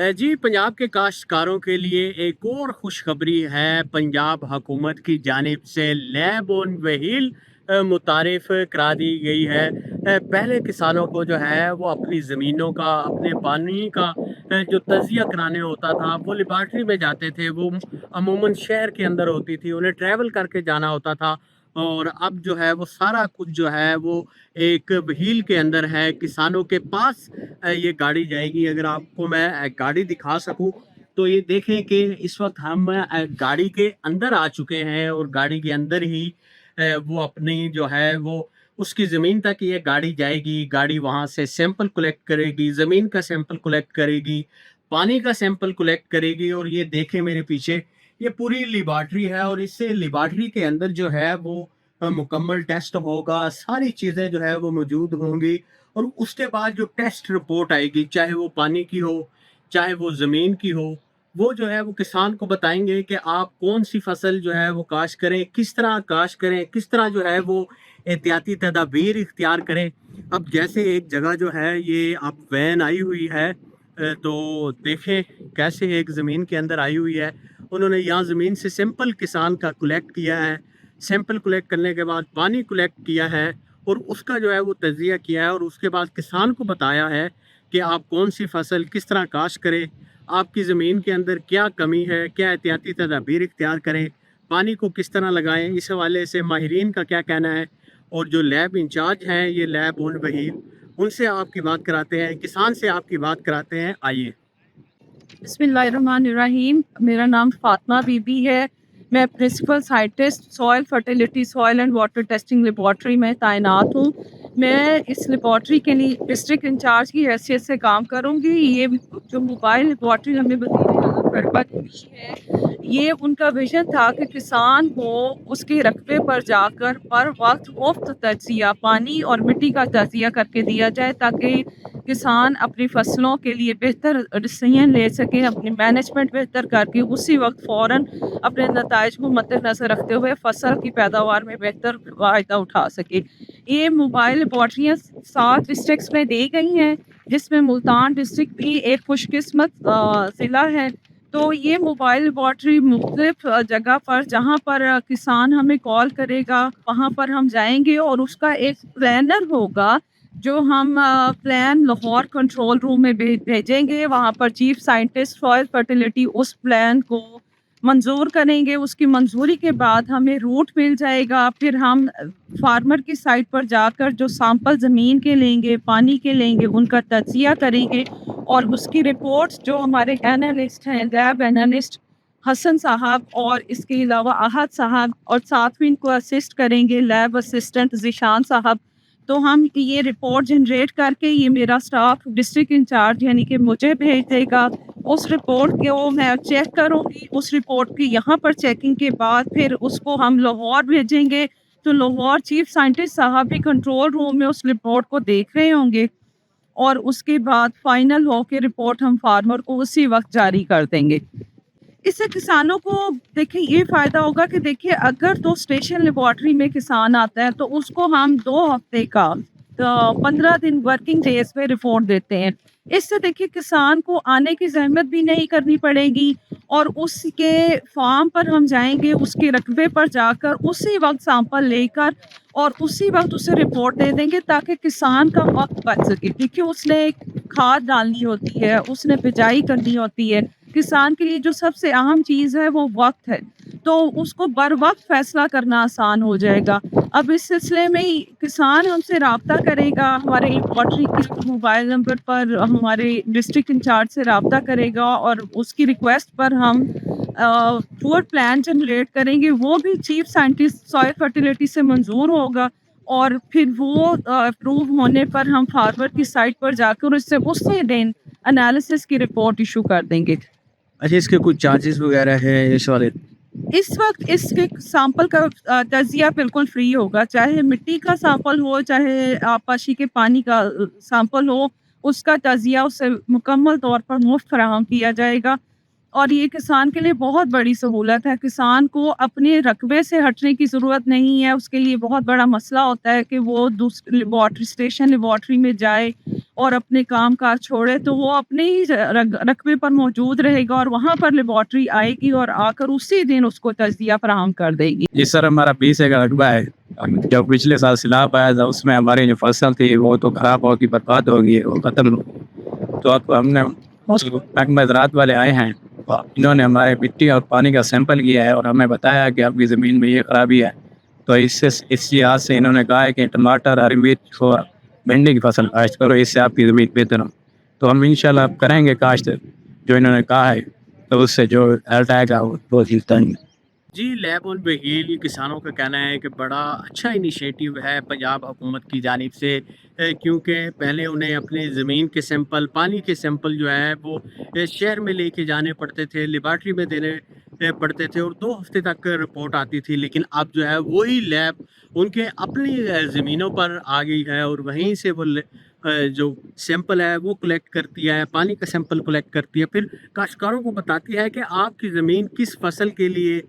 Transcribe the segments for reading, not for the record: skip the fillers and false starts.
जी, पंजाब के काश्तकारों के लिए एक और खुशखबरी है। पंजाब हुकूमत की जानिब से लैब ऑन व्हील मुतारिफ करा दी गई है। पहले किसानों को जो है वो अपनी ज़मीनों का, अपने पानी का जो तज़िया कराने होता था, वो लेबॉर्ट्री में जाते थे। वो अमूमन शहर के अंदर होती थी, उन्हें ट्रैवल करके जाना होता था। और अब जो है वो सारा कुछ जो है वो एक व्हील के अंदर है, किसानों के पास ये गाड़ी जाएगी। अगर आपको मैं गाड़ी दिखा सकूं तो ये देखें कि इस वक्त हम गाड़ी के अंदर आ चुके हैं और गाड़ी के अंदर ही वो अपनी जो है वो उसकी ज़मीन तक ये गाड़ी जाएगी। गाड़ी वहाँ से सैंपल कलेक्ट करेगी, ज़मीन का सैंपल कलेक्ट करेगी, पानी का सैंपल कलेक्ट करेगी। और ये देखें मेरे पीछे, ये पूरी लेबॉर्ट्री है और इससे लेबॉर्ट्री के अंदर जो है वो मुकम्मल टेस्ट होगा, सारी चीज़ें जो है वो मौजूद होंगी। और उसके बाद जो टेस्ट रिपोर्ट आएगी, चाहे वो पानी की हो, चाहे वो ज़मीन की हो, वो जो है वो किसान को बताएँगे कि आप कौन-सी फ़सल जो है वो काश्त करें, किस तरह काश्त करें, किस तरह जो है वो एहतियाती तदाबीर इख्तियार करें। अब जैसे एक जगह जो है ये अब वैन आई हुई है, तो देखें कैसे एक ज़मीन के अंदर आई हुई है। उन्होंने यहाँ ज़मीन से सैंपल किसान का कलेक्ट किया है। सैंपल कलेक्ट करने के बाद पानी कलेक्ट किया है और उसका जो है वो तज़िया किया है और उसके बाद किसान को बताया है कि आप कौन सी फसल किस तरह काश्त करें, आपकी ज़मीन के अंदर क्या कमी है, क्या एहतियाती तदाबीर इख्तियार करें, पानी को किस तरह लगाएं। इस हवाले से माहिरीन का क्या कहना है और जो लैब इंचार्ज हैं ये लैब उन वही, उनसे आपकी बात कराते हैं, किसान से आपकी बात कराते हैं। आइए। बिस्मिल्लाहिर्रहमानिर्रहीम। मेरा नाम फ़ातिमा बीबी है। मैं principal scientist soil fertility soil and water testing laboratory में तैनात हूँ। मैं इस लेबॉर्ट्री के लिए डिस्ट्रिक्ट इंचार्ज की हैसियत से काम करूँगी। ये जो मोबाइल लेबॉर्ट्री हमें बरपत हुई है, ये उनका विजन था कि किसान को उसके रकबे पर जाकर पर वक्त मुफ्त तजिया पानी और मिट्टी का तजिया करके दिया जाए, ताकि किसान अपनी फसलों के लिए बेहतर डिसीजन ले सके, अपनी मैनेजमेंट बेहतर करके उसी वक्त फ़ौरन अपने नताइज को मद्देनज़र रखते हुए फसल की पैदावार में बेहतर फ़ायदा उठा सके। ये मोबाइल लेबॉर्ट्रियाँ 7 डिस्ट्रिक्ट्स में दी गई हैं, जिसमें मुल्तान डिस्ट्रिक्ट भी एक खुशकिस्मत ज़िला है। तो ये मोबाइल लेबॉर्ट्री मुख्तलिफ जगह पर, जहाँ पर किसान हमें कॉल करेगा, वहाँ पर हम जाएंगे और उसका एक प्लानर होगा जो हम प्लान लाहौर कंट्रोल रूम में भेजेंगे। वहाँ पर चीफ साइंटिस्ट सॉइल फर्टिलिटी उस प्लान को मंजूर करेंगे। उसकी मंजूरी के बाद हमें रूट मिल जाएगा। फिर हम फार्मर की साइट पर जाकर जो सैंपल ज़मीन के लेंगे, पानी के लेंगे, उनका तजिया करेंगे और उसकी रिपोर्ट्स जो हमारे एनालिस्ट हैं, लैब एनालिस्ट हसन साहब और इसके अलावा अहद साहब, और साथ में इनको असिस्ट करेंगे लैब असिस्टेंट ज़ीशान साहब। तो हम ये रिपोर्ट जनरेट करके ये मेरा स्टाफ डिस्ट्रिक्ट इंचार्ज यानी कि मुझे भेज देगा। उस रिपोर्ट को मैं चेक करूँगी। उस रिपोर्ट की यहाँ पर चेकिंग के बाद फिर उसको हम लाहौर भेजेंगे। तो लाहौर चीफ साइंटिस्ट साहब भी कंट्रोल रूम में उस रिपोर्ट को देख रहे होंगे और उसके बाद फाइनल होके रिपोर्ट हम फार्मर को उसी वक्त जारी कर देंगे। इससे किसानों को देखिए ये फ़ायदा होगा कि देखिए अगर तो स्टेशन लेबॉर्ट्री में किसान आता है तो उसको हम 2 हफ्ते का 15 दिन वर्किंग डेज पे रिपोर्ट देते हैं। इससे देखिए किसान को आने की ज़हमत भी नहीं करनी पड़ेगी और उसके फार्म पर हम जाएंगे, उसके रकबे पर जाकर उसी वक्त सैंपल लेकर और उसी वक्त उसे रिपोर्ट दे देंगे, ताकि किसान का वक्त बच सके। देखिए उसने खाद डालनी होती है, उसने बिजाई करनी होती है। किसान के लिए जो सबसे अहम चीज़ है वो वक्त है, तो उसको बर वक्त फैसला करना आसान हो जाएगा। अब इस सिलसिले में ही किसान हमसे रब्ता करेगा, हमारे लॉटरी के मोबाइल नंबर पर हमारे डिस्ट्रिक्ट इंचार्ज से रब्ता करेगा और उसकी रिक्वेस्ट पर हम पूरा प्लान जनरेट करेंगे। वो भी चीफ साइंटिस्ट सॉइल फर्टिलिटी से मंजूर होगा और फिर वो अप्रूव होने पर हम फार्मर की साइट पर जाकर उससे उसी दिन एनालिसिस की रिपोर्ट इशू कर देंगे। अच्छा, इसके कुछ चार्जेस वगैरह हैं इस वाले? इस वक्त इसके सैंपल का तजिया बिल्कुल फ्री होगा, चाहे मिट्टी का सैंपल हो, चाहे आपाशी के पानी का सैंपल हो, उसका तजिया उसे मुकम्मल तौर पर मुफ्त फराहम किया जाएगा। और ये किसान के लिए बहुत बड़ी सहूलत है। किसान को अपने रकबे से हटने की ज़रूरत नहीं है। उसके लिए बहुत बड़ा मसला होता है कि वो दूसरी लेबॉर्ट्री स्टेशन लेबॉर्ट्री में जाए اور اپنے کام کاج چھوڑے تو وہ اپنے ہی رقبے پر موجود رہے گا اور وہاں پر لیبارٹری آئے گی اور آ کر اسی دن اس کو تجزیہ فراہم کر دے گی۔ جی سر، ہمارا 20 ایکڑ رقبہ ہے۔ جو پچھلے سال سیلاب آیا تھا اس میں ہماری جو فصل تھی وہ تو خراب ہوگی، برباد ہوگی، وہ ختم۔ تو اب ہم نے محکمہ زراعت والے آئے ہیں، انہوں نے ہمارے مٹی اور پانی کا سیمپل کیا ہے اور ہمیں بتایا کہ آپ کی زمین میں یہ خرابی ہے۔ تو اس لحاظ سے انہوں نے کہا ہے کہ ٹماٹر، ہری مرچ اور بھنڈی کی فصل کاشت کرو، اس سے آپ کی زمین بہتر ہو۔ تو ہم انشاءاللہ اب کریں گے کاشت جو انہوں نے کہا ہے، تو اس سے جو رزلٹ آئے گا وہ جیتا ہے۔ جی، لیب آن وہیل کسانوں کا کہنا ہے کہ بڑا اچھا انیشیٹو ہے پنجاب حکومت کی جانب سے، کیونکہ پہلے انہیں اپنی زمین کے سیمپل، پانی کے سیمپل جو ہے وہ شہر میں لے کے جانے پڑتے تھے، لیبارٹری میں دینے پڑتے تھے اور 2 ہفتے تک رپورٹ آتی تھی، لیکن اب جو ہے وہی لیب ان کے اپنی زمینوں پر آ گئی ہے اور وہیں سے وہ جو سیمپل ہے وہ کلیکٹ کرتی ہے، پانی کا سیمپل کلیکٹ کرتی ہے، پھر کاشتکاروں کو بتاتی ہے کہ آپ کی زمین کس فصل کے لیے،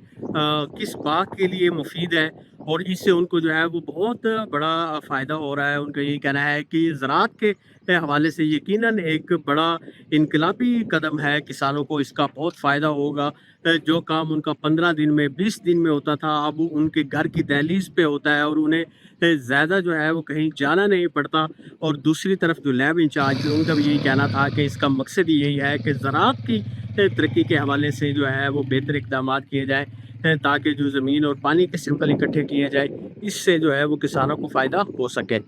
کس باغ کے لیے مفید ہے، اور اس سے ان کو جو ہے وہ بہت بڑا فائدہ ہو رہا ہے۔ ان کا یہ کہنا ہے کہ زراعت کے حوالے سے یقیناً ایک بڑا انقلابی قدم ہے، کسانوں کو اس کا بہت فائدہ ہوگا۔ جو کام ان کا 15 دن میں، 20 دن میں ہوتا تھا، اب ان کے گھر کی دہلیز پہ ہوتا ہے اور انہیں زیادہ جو ہے وہ کہیں جانا نہیں پڑتا۔ اور دوسری طرف جو لیب انچارج ان کا بھی یہی کہنا تھا کہ اس کا مقصد یہی ہے کہ زراعت کی ترقی کے حوالے سے جو ہے وہ بہتر اقدامات کیے جائیں، تاکہ جو زمین اور پانی کے سیمپل اکٹھے کیے جائیں، اس سے جو ہے وہ کسانوں کو فائدہ ہو سکے۔